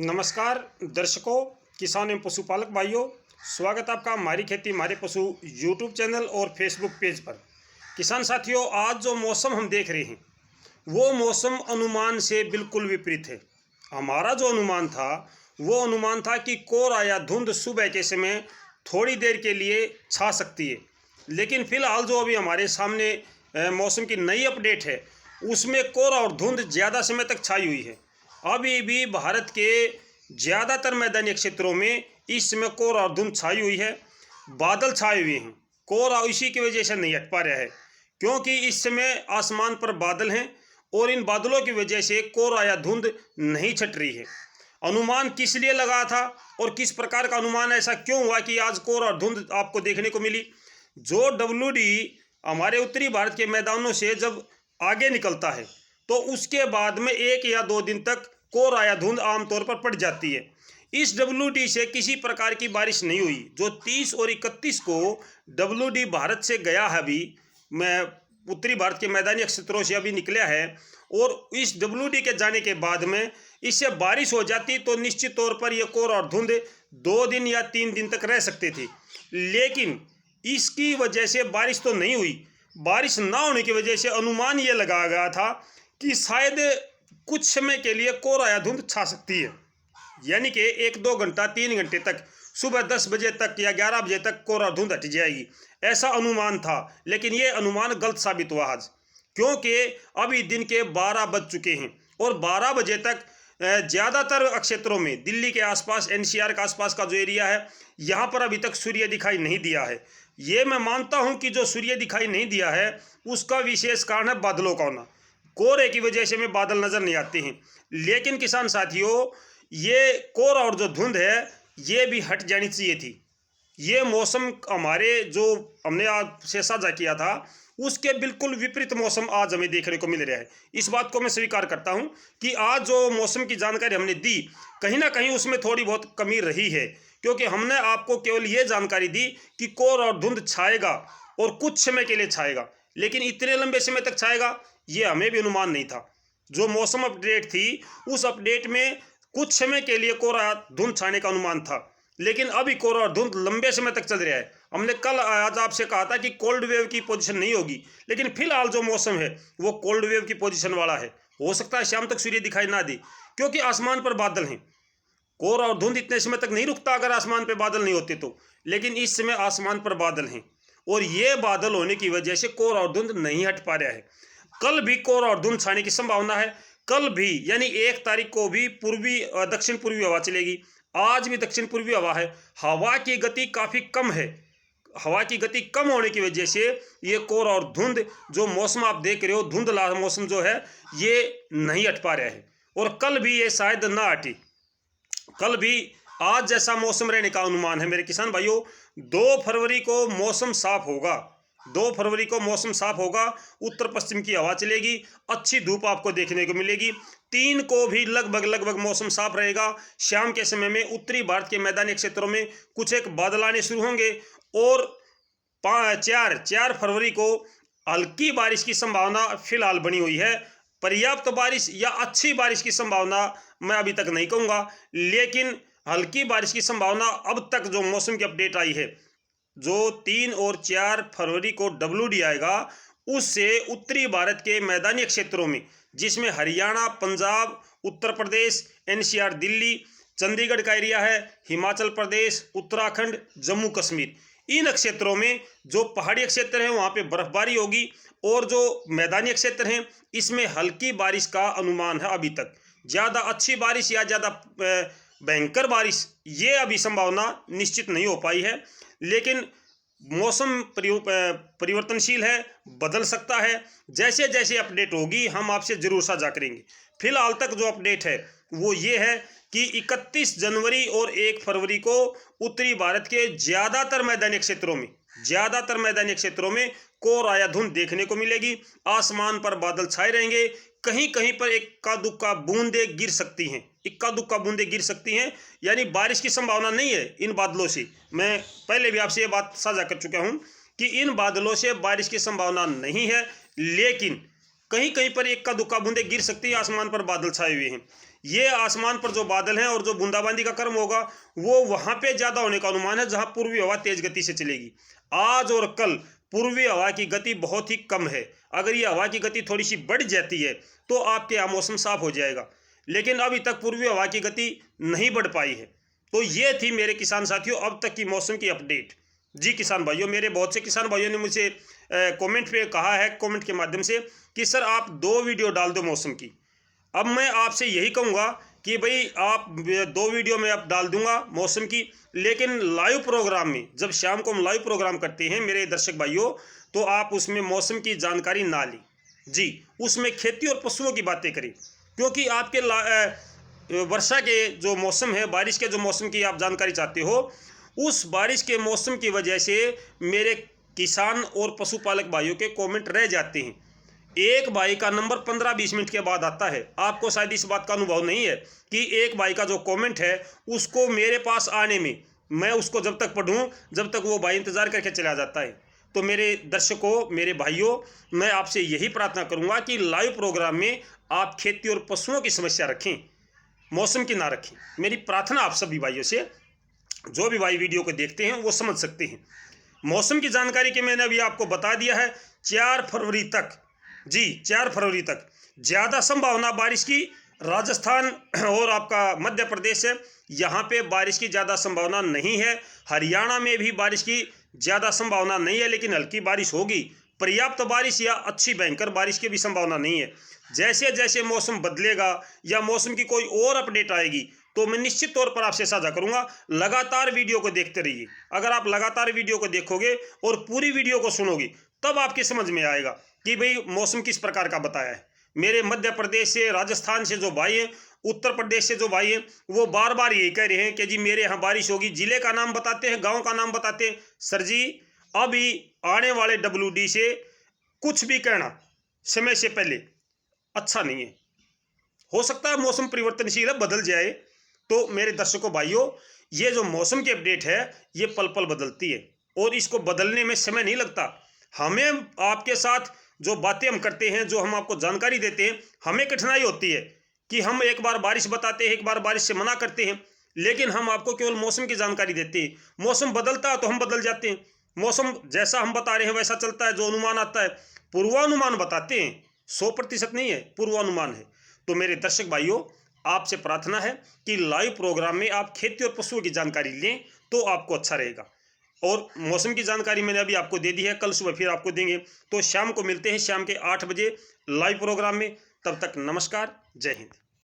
नमस्कार दर्शकों, किसान एवं पशुपालक भाइयों, स्वागत है आपका हमारी खेती हमारे पशु यूट्यूब चैनल और फेसबुक पेज पर। किसान साथियों, आज जो मौसम हम देख रहे हैं वो मौसम अनुमान से बिल्कुल विपरीत है। हमारा जो अनुमान था वो अनुमान था कि कोहरा या धुंध सुबह के समय थोड़ी देर के लिए छा सकती है, लेकिन फिलहाल जो अभी हमारे सामने मौसम की नई अपडेट है उसमें कोहरा और धुंध ज़्यादा समय तक छाई हुई है। अभी भी भारत के ज़्यादातर मैदानी क्षेत्रों में इस समय कोहरा और धुंध छाई हुई है, बादल छाए हुए हैं। कोहरा इसी की वजह से नहीं हट पा रहा है क्योंकि इस समय आसमान पर बादल हैं और इन बादलों की वजह से कोहरा या धुंध नहीं छट रही है। अनुमान किस लिए लगा था और किस प्रकार का अनुमान, ऐसा क्यों हुआ कि आज कोहरा और धुंध आपको देखने को मिली? जो WD हमारे उत्तरी भारत के मैदानों से जब आगे निकलता है तो उसके बाद में 1 या 2 दिन तक कोहरा या धुंध आमतौर पर पड़ जाती है। इस WD से किसी प्रकार की बारिश नहीं हुई। जो 30 और 31 को WD भारत से गया है, अभी मैं उत्तरी भारत के मैदानी क्षेत्रों से अभी निकला है, और इस WD के जाने के बाद में इससे बारिश हो जाती तो निश्चित तौर पर यह कोहरा और धुंध 2 दिन या 3 दिन तक रह सकते थे, लेकिन इसकी वजह से बारिश तो नहीं हुई। बारिश ना होने की वजह से अनुमान ये लगाया गया था कि शायद कुछ समय के लिए कोहरा या धुंध छा सकती है, यानी कि 1-2 घंटा 3 घंटे तक, सुबह 10 बजे तक या 11 बजे तक कोहरा धुंध हट जाएगी, ऐसा अनुमान था। लेकिन ये अनुमान गलत साबित हुआ आज, क्योंकि अभी दिन के 12 बज चुके हैं और 12 बजे तक ज़्यादातर क्षेत्रों में दिल्ली के आसपास, NCR के आसपास का जो एरिया है, यहाँ पर अभी तक सूर्य दिखाई नहीं दिया है। ये मैं मानता हूँ कि जो सूर्य दिखाई नहीं दिया है उसका विशेष कारण है बादलों का होना। कोहरे की वजह से में बादल नज़र नहीं आते हैं। लेकिन किसान साथियों, ये कोहरा और जो धुंध है ये भी हट जानी चाहिए थी। ये मौसम हमारे जो हमने आपसे साझा किया था उसके बिल्कुल विपरीत मौसम आज हमें देखने को मिल रहा है। इस बात को मैं स्वीकार करता हूं कि आज जो मौसम की जानकारी हमने दी, कहीं ना कहीं उसमें थोड़ी बहुत कमी रही है, क्योंकि हमने आपको केवल ये जानकारी दी कि कोहरा और धुंध छाएगा और कुछ समय के लिए छाएगा, लेकिन इतने लंबे समय तक छाएगा ये हमें भी अनुमान नहीं था। जो मौसम अपडेट थी उस अपडेट में कुछ समय के लिए कोहरा धुंध छाने का अनुमान था, लेकिन अभी कोहरा और धुंध लंबे समय तक चल रहा है। हमने कल आज आपसे कहा था कि कोल्ड वेव की पोजीशन नहीं होगी, लेकिन फिलहाल जो मौसम है वो कोल्ड वेव की पोजीशन वाला है। हो सकता है शाम तक सूर्य दिखाई ना दे, क्योंकि आसमान पर बादल हैं। कोहरा और धुंध इतने समय तक नहीं रुकता अगर आसमान पर बादल नहीं होते तो, लेकिन इस समय आसमान पर बादल हैं और ये बादल होने की वजह से कोहरा और धुंध नहीं हट पा रहा है। कल भी कोहरा और धुंध छाने की संभावना है। कल भी यानी 1 तारीख को भी दक्षिण पूर्वी हवा चलेगी। आज भी दक्षिण पूर्वी हवा है। हवा की गति काफ़ी कम है। हवा की गति कम होने की वजह से ये कोहरा और धुंध जो मौसम आप देख रहे हो, धुंधला मौसम जो है ये नहीं हट पा रहा है, और कल भी ये शायद ना हटे। कल भी आज जैसा मौसम रहने का अनुमान है मेरे किसान भाइयों। 2 फरवरी को मौसम साफ होगा। 2 फरवरी को मौसम साफ होगा, उत्तर पश्चिम की हवा चलेगी, अच्छी धूप आपको देखने को मिलेगी। 3 को भी लगभग मौसम साफ रहेगा। शाम के समय में उत्तरी भारत के मैदानी क्षेत्रों में कुछ एक बादल आने शुरू होंगे और 4 फरवरी को हल्की बारिश की संभावना फिलहाल बनी हुई है। पर्याप्त बारिश या अच्छी बारिश की संभावना मैं अभी तक नहीं कहूँगा, लेकिन हल्की बारिश की संभावना अब तक जो मौसम की अपडेट आई है, जो 3 और 4 फरवरी को WD आएगा, उससे उत्तरी भारत के मैदानी क्षेत्रों में, जिसमें हरियाणा, पंजाब, उत्तर प्रदेश, NCR दिल्ली, चंडीगढ़ का एरिया है, हिमाचल प्रदेश, उत्तराखंड, जम्मू कश्मीर, इन क्षेत्रों में जो पहाड़ी क्षेत्र हैं वहाँ पे बर्फबारी होगी, और जो मैदानी क्षेत्र हैं इसमें हल्की बारिश का अनुमान है। अभी तक ज़्यादा अच्छी बारिश या ज़्यादा भयंकर बारिश ये अभी संभावना निश्चित नहीं हो पाई है, लेकिन मौसम परिवर्तनशील है, बदल सकता है। जैसे जैसे अपडेट होगी हम आपसे ज़रूर साझा करेंगे। फिलहाल तक जो अपडेट है वो ये है कि 31 जनवरी और 1 फरवरी को उत्तरी भारत के ज़्यादातर मैदानी क्षेत्रों में कोहरा या धुंध देखने को मिलेगी। आसमान पर बादल छाए रहेंगे। कहीं कहीं पर इक्का दुक्का बूंदें गिर सकती हैं, यानी बारिश की संभावना नहीं है इन बादलों से। मैं पहले भी आपसे ये बात साझा कर चुका हूं कि इन बादलों से बारिश की संभावना नहीं है, लेकिन कहीं कहीं पर इक्का दुक्का बूंदें गिर सकती है। आसमान पर बादल छाए हुए हैं। ये आसमान पर जो बादल हैं और जो बूंदाबांदी का क्रम होगा वो वहाँ पे ज़्यादा होने का अनुमान है जहाँ पूर्वी हवा तेज गति से चलेगी। आज और कल पूर्वी हवा की गति बहुत ही कम है। अगर ये हवा की गति थोड़ी सी बढ़ जाती है तो आपके यहाँ मौसम साफ हो जाएगा, लेकिन अभी तक पूर्वी हवा की गति नहीं बढ़ पाई है। तो ये थी मेरे किसान साथियों अब तक की मौसम की अपडेट। जी किसान भाइयों, मेरे बहुत से किसान भाइयों ने मुझे कमेंट पे कहा है, कमेंट के माध्यम से, कि सर आप 2 वीडियो डाल दो मौसम की। अब मैं आपसे यही कहूँगा कि भाई आप 2 वीडियो में आप डाल दूंगा मौसम की, लेकिन लाइव प्रोग्राम में, जब शाम को हम लाइव प्रोग्राम करते हैं मेरे दर्शक भाइयों, तो आप उसमें मौसम की जानकारी ना लें। जी, उसमें खेती और पशुओं की बातें करें, क्योंकि आपके वर्षा के जो मौसम है, बारिश के जो मौसम की आप जानकारी चाहते हो, उस बारिश के मौसम की वजह से मेरे किसान और पशुपालक भाइयों के कमेंट रह जाते हैं। एक भाई का नंबर 15-20 मिनट के बाद आता है। आपको शायद इस बात का अनुभव नहीं है कि एक भाई का जो कमेंट है उसको मेरे पास आने में, मैं उसको जब तक पढ़ूं जब तक वो भाई इंतज़ार करके चला जाता है। तो मेरे दर्शकों, मेरे भाइयों, मैं आपसे यही प्रार्थना करूंगा कि लाइव प्रोग्राम में आप खेती और पशुओं की समस्या रखें, मौसम की ना रखें। मेरी प्रार्थना आप सभी भाइयों से, जो भी भाई वीडियो को देखते हैं वो समझ सकते हैं। मौसम की जानकारी के मैंने अभी आपको बता दिया है 4 फरवरी तक। जी, 4 फरवरी तक ज़्यादा संभावना बारिश की राजस्थान और आपका मध्य प्रदेश है, यहाँ पे बारिश की ज़्यादा संभावना नहीं है। हरियाणा में भी बारिश की ज़्यादा संभावना नहीं है, लेकिन हल्की बारिश होगी। पर्याप्त बारिश या अच्छी भयंकर बारिश की भी संभावना नहीं है। जैसे जैसे मौसम बदलेगा या मौसम की कोई और अपडेट आएगी तो मैं निश्चित तौर पर आपसे साझा करूंगा। लगातार वीडियो को देखते रहिए। अगर आप लगातार वीडियो को देखोगे और पूरी वीडियो को सुनोगे तब आपकी समझ में आएगा कि भाई मौसम किस प्रकार का बताया है। मेरे मध्य प्रदेश से, राजस्थान से जो भाई हैं, उत्तर प्रदेश से जो भाई हैं, वो बार बार यही कह रहे हैं कि जी मेरे यहाँ बारिश होगी। जिले का नाम बताते हैं, गाँव का नाम बताते हैं। सर जी, अभी आने वाले WD से कुछ भी कहना समय से पहले अच्छा नहीं है। हो सकता है मौसम परिवर्तनशील है, बदल जाए। तो मेरे दर्शकों भाइयों, ये जो मौसम की अपडेट है ये पल पल बदलती है और इसको बदलने में समय नहीं लगता। हमें आपके साथ जो बातें हम करते हैं, जो हम आपको जानकारी देते हैं, हमें कठिनाई होती है कि हम एक बार बारिश बताते हैं, एक बार बारिश से मना करते हैं, लेकिन हम आपको केवल मौसम की जानकारी देते हैं। मौसम बदलता है तो हम बदल जाते हैं। मौसम जैसा हम बता रहे हैं वैसा चलता है। जो अनुमान आता है, पूर्वानुमान बताते हैं, 100% नहीं है, पूर्वानुमान है। तो मेरे दर्शक भाइयों, आपसे प्रार्थना है कि लाइव प्रोग्राम में आप खेती और पशुओं की जानकारी लें तो आपको अच्छा रहेगा। और मौसम की जानकारी मैंने अभी आपको दे दी है, कल सुबह फिर आपको देंगे। तो शाम को मिलते हैं, शाम के 8 बजे लाइव प्रोग्राम में। तब तक नमस्कार, जय हिंद।